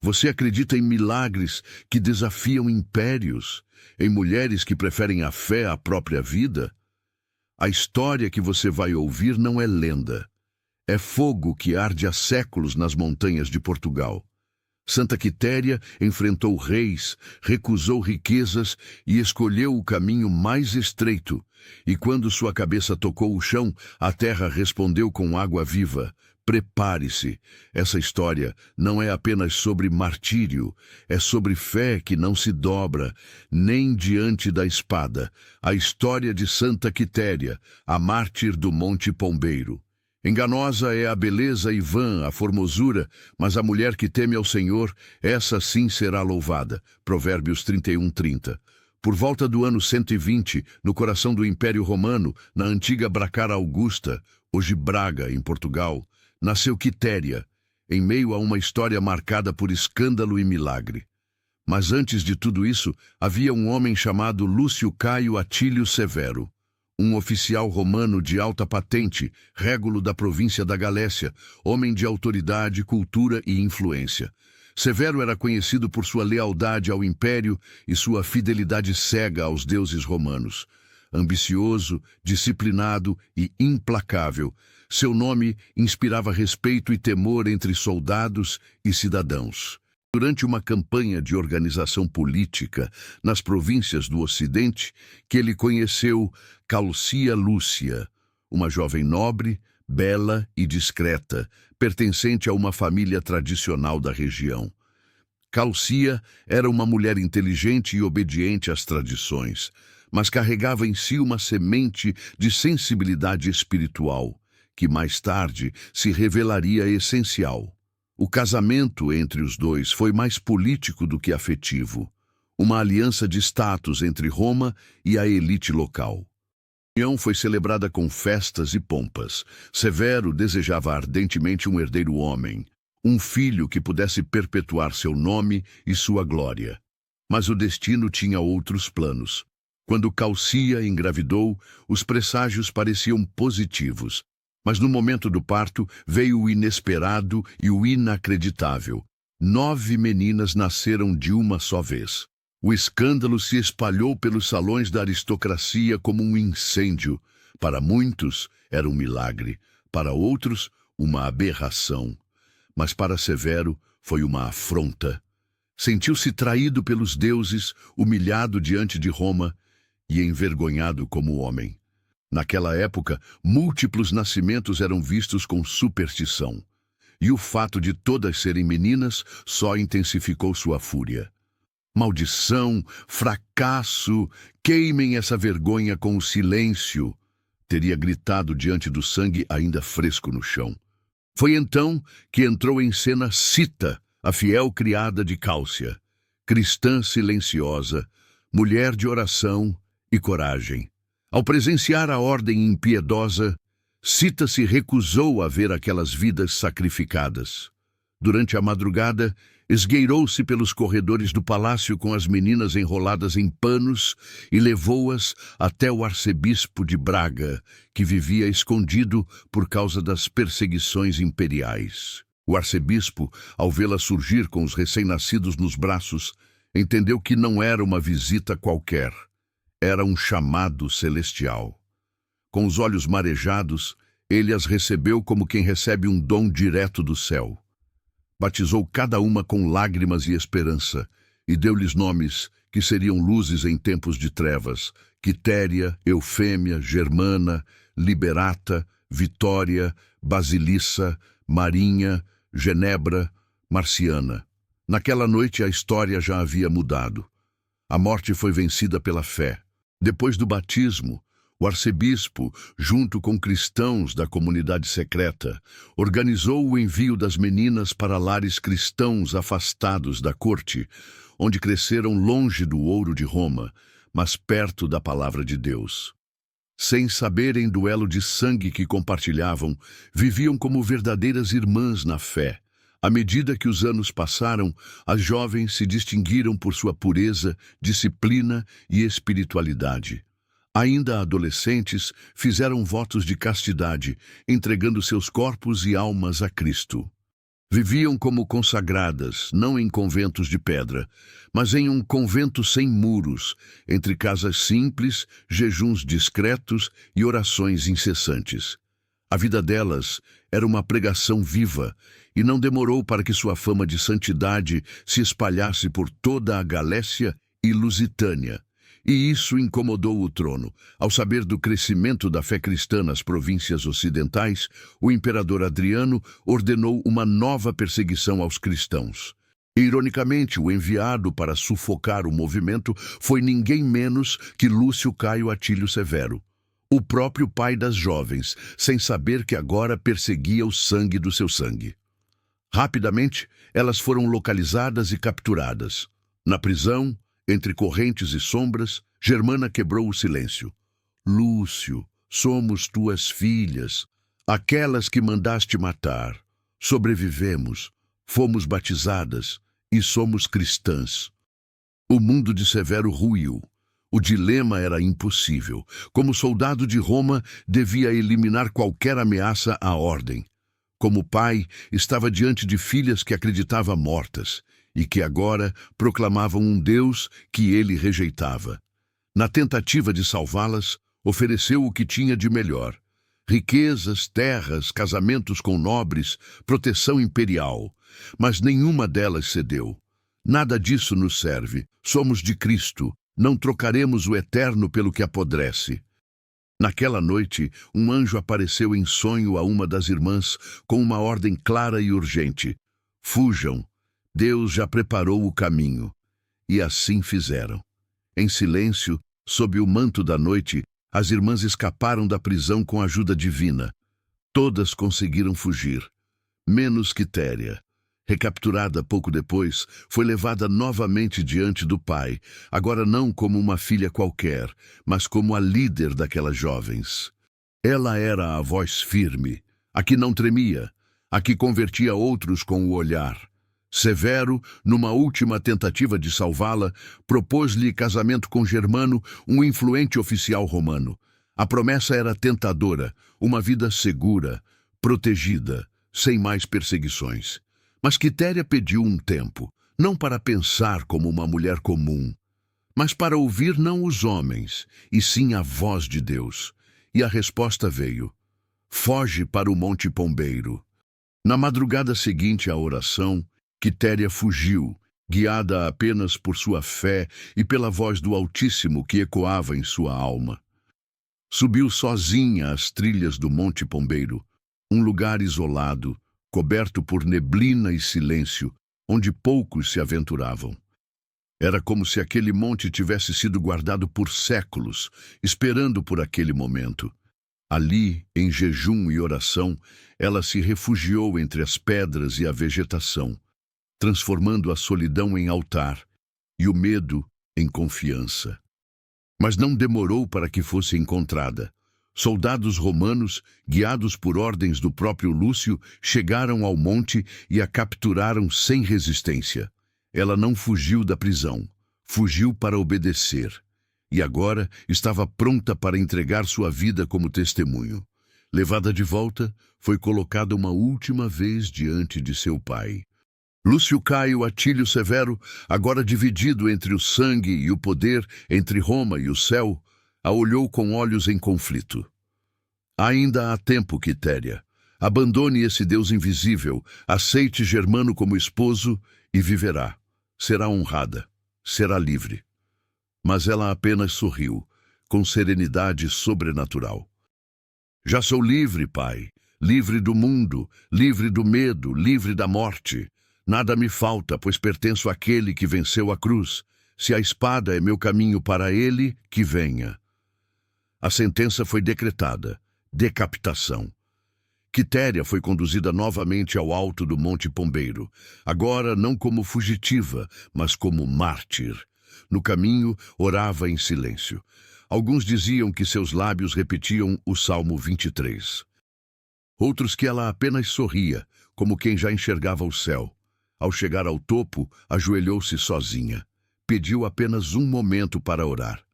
Você acredita em milagres que desafiam impérios, em mulheres que preferem a fé à própria vida? A história que você vai ouvir não é lenda. É fogo que arde há séculos nas montanhas de Portugal. Santa Quitéria enfrentou reis, recusou riquezas e escolheu o caminho mais estreito. E quando sua cabeça tocou o chão, a terra respondeu com água viva. Prepare-se. Essa história não é apenas sobre martírio, é sobre fé que não se dobra, nem diante da espada. A história de Santa Quitéria, a mártir do Monte Pombeiro. Enganosa é a beleza e vã a formosura, mas a mulher que teme ao Senhor, essa sim será louvada. Provérbios 31:30. Por volta do ano 120, no coração do Império Romano, na antiga Bracara Augusta, hoje Braga, em Portugal, nasceu Quitéria, em meio a uma história marcada por escândalo e milagre. Mas antes de tudo isso, havia um homem chamado Lúcio Caio Atílio Severo, um oficial romano de alta patente, régulo da província da Galécia, homem de autoridade, cultura e influência. Severo era conhecido por sua lealdade ao império e sua fidelidade cega aos deuses romanos. Ambicioso, disciplinado e implacável, seu nome inspirava respeito e temor entre soldados e cidadãos. Durante uma campanha de organização política nas províncias do Ocidente, que ele conheceu Calcia Lúcia, uma jovem nobre, bela e discreta, pertencente a uma família tradicional da região. Calcia era uma mulher inteligente e obediente às tradições, mas carregava em si uma semente de sensibilidade espiritual, que mais tarde se revelaria essencial. O casamento entre os dois foi mais político do que afetivo, uma aliança de status entre Roma e a elite local. A união foi celebrada com festas e pompas. Severo desejava ardentemente um herdeiro homem, um filho que pudesse perpetuar seu nome e sua glória. Mas o destino tinha outros planos. Quando Calcia engravidou, os presságios pareciam positivos. Mas no momento do parto veio o inesperado e o inacreditável. 9 meninas nasceram de uma só vez. O escândalo se espalhou pelos salões da aristocracia como um incêndio. Para muitos era um milagre, para outros uma aberração. Mas para Severo foi uma afronta. Sentiu-se traído pelos deuses, humilhado diante de Roma e envergonhado como homem. Naquela época, múltiplos nascimentos eram vistos com superstição, e o fato de todas serem meninas só intensificou sua fúria. Maldição, fracasso, queimem essa vergonha com o silêncio, teria gritado diante do sangue ainda fresco no chão. Foi então que entrou em cena Cita, a fiel criada de Calcia, cristã silenciosa, mulher de oração e coragem. Ao presenciar a ordem impiedosa, Cita se recusou a ver aquelas vidas sacrificadas. Durante a madrugada, esgueirou-se pelos corredores do palácio com as meninas enroladas em panos e levou-as até o arcebispo de Braga, que vivia escondido por causa das perseguições imperiais. O arcebispo, ao vê-la surgir com os recém-nascidos nos braços, entendeu que não era uma visita qualquer. Era um chamado celestial. Com os olhos marejados, ele as recebeu como quem recebe um dom direto do céu. Batizou cada uma com lágrimas e esperança, e deu-lhes nomes que seriam luzes em tempos de trevas: Quitéria, Eufêmia, Germana, Liberata, Vitória, Basilissa, Marinha, Genebra, Marciana. Naquela noite a história já havia mudado. A morte foi vencida pela fé. Depois do batismo, o arcebispo, junto com cristãos da comunidade secreta, organizou o envio das meninas para lares cristãos afastados da corte, onde cresceram longe do ouro de Roma, mas perto da palavra de Deus. Sem saberem do elo de sangue que compartilhavam, viviam como verdadeiras irmãs na fé. À medida que os anos passaram, as jovens se distinguiram por sua pureza, disciplina e espiritualidade. Ainda adolescentes, fizeram votos de castidade, entregando seus corpos e almas a Cristo. Viviam como consagradas, não em conventos de pedra, mas em um convento sem muros, entre casas simples, jejuns discretos e orações incessantes. A vida delas era uma pregação viva, e não demorou para que sua fama de santidade se espalhasse por toda a Galécia e Lusitânia. E isso incomodou o trono. Ao saber do crescimento da fé cristã nas províncias ocidentais, o imperador Adriano ordenou uma nova perseguição aos cristãos. Ironicamente, o enviado para sufocar o movimento foi ninguém menos que Lúcio Caio Atílio Severo, o próprio pai das jovens, sem saber que agora perseguia o sangue do seu sangue. Rapidamente, elas foram localizadas e capturadas. Na prisão, entre correntes e sombras, Germana quebrou o silêncio. Lúcio, somos tuas filhas, aquelas que mandaste matar. Sobrevivemos, fomos batizadas e somos cristãs. O mundo de Severo ruiu. O dilema era impossível. Como soldado de Roma, devia eliminar qualquer ameaça à ordem. Como pai, estava diante de filhas que acreditava mortas e que agora proclamavam um Deus que ele rejeitava. Na tentativa de salvá-las, ofereceu o que tinha de melhor: riquezas, terras, casamentos com nobres, proteção imperial. Mas nenhuma delas cedeu. Nada disso nos serve. Somos de Cristo. Não trocaremos o eterno pelo que apodrece. Naquela noite, um anjo apareceu em sonho a uma das irmãs com uma ordem clara e urgente: fujam. Deus já preparou o caminho. E assim fizeram. Em silêncio, sob o manto da noite, as irmãs escaparam da prisão com ajuda divina. Todas conseguiram fugir, menos Quitéria. Recapturada pouco depois, foi levada novamente diante do pai, agora não como uma filha qualquer, mas como a líder daquelas jovens. Ela era a voz firme, a que não tremia, a que convertia outros com o olhar. Severo, numa última tentativa de salvá-la, propôs-lhe casamento com Germano, um influente oficial romano. A promessa era tentadora, uma vida segura, protegida, sem mais perseguições. Mas Quitéria pediu um tempo, não para pensar como uma mulher comum, mas para ouvir não os homens, e sim a voz de Deus. E a resposta veio: foge para o Monte Pombeiro. Na madrugada seguinte à oração, Quitéria fugiu, guiada apenas por sua fé e pela voz do Altíssimo que ecoava em sua alma. Subiu sozinha as trilhas do Monte Pombeiro, um lugar isolado, coberto por neblina e silêncio, onde poucos se aventuravam. Era como se aquele monte tivesse sido guardado por séculos, esperando por aquele momento. Ali, em jejum e oração, ela se refugiou entre as pedras e a vegetação, transformando a solidão em altar e o medo em confiança. Mas não demorou para que fosse encontrada. Soldados romanos, guiados por ordens do próprio Lúcio, chegaram ao monte e a capturaram sem resistência. Ela não fugiu da prisão, fugiu para obedecer. E agora estava pronta para entregar sua vida como testemunho. Levada de volta, foi colocada uma última vez diante de seu pai. Lúcio Caio Atílio Severo, agora dividido entre o sangue e o poder, entre Roma e o céu, a olhou com olhos em conflito. Ainda há tempo, Quitéria. Abandone esse Deus invisível, aceite Germano como esposo e viverá. Será honrada, será livre. Mas ela apenas sorriu, com serenidade sobrenatural. Já sou livre, pai, livre do mundo, livre do medo, livre da morte. Nada me falta, pois pertenço àquele que venceu a cruz. Se a espada é meu caminho para ele, que venha. A sentença foi decretada: decapitação. Quitéria foi conduzida novamente ao alto do Monte Pombeiro, agora não como fugitiva, mas como mártir. No caminho, orava em silêncio. Alguns diziam que seus lábios repetiam o Salmo 23. Outros que ela apenas sorria, como quem já enxergava o céu. Ao chegar ao topo, ajoelhou-se sozinha. Pediu apenas um momento para orar.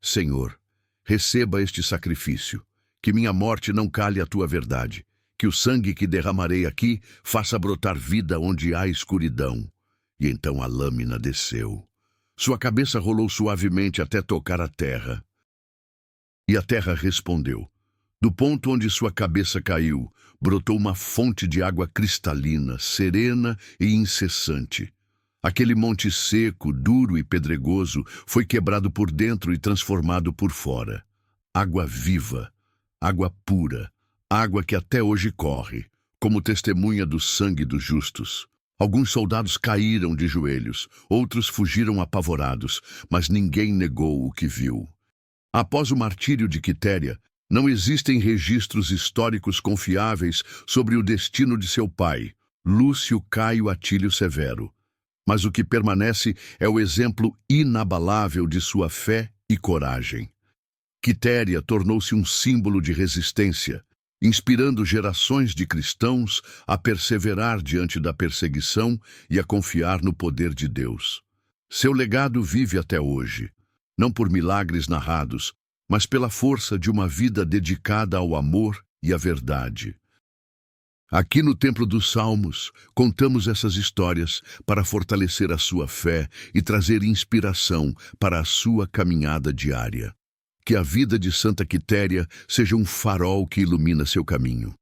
Senhor, receba este sacrifício. Que minha morte não cale a tua verdade. que o sangue que derramarei aqui faça brotar vida onde há escuridão. E então a lâmina desceu. Sua cabeça rolou suavemente até tocar a terra. E a terra respondeu. Do ponto onde sua cabeça caiu, brotou uma fonte de água cristalina, serena e incessante. Aquele monte seco, duro e pedregoso foi quebrado por dentro e transformado por fora. Água viva, água pura, água que até hoje corre, como testemunha do sangue dos justos. Alguns soldados caíram de joelhos, outros fugiram apavorados, mas ninguém negou o que viu. Após o martírio de Quitéria, não existem registros históricos confiáveis sobre o destino de seu pai, Lúcio Caio Atílio Severo. Mas o que permanece é o exemplo inabalável de sua fé e coragem. Quitéria tornou-se um símbolo de resistência, inspirando gerações de cristãos a perseverar diante da perseguição e a confiar no poder de Deus. Seu legado vive até hoje, não por milagres narrados, mas pela força de uma vida dedicada ao amor e à verdade. Aqui no Templo dos Salmos, contamos essas histórias para fortalecer a sua fé e trazer inspiração para a sua caminhada diária. Que a vida de Santa Quitéria seja um farol que ilumina seu caminho.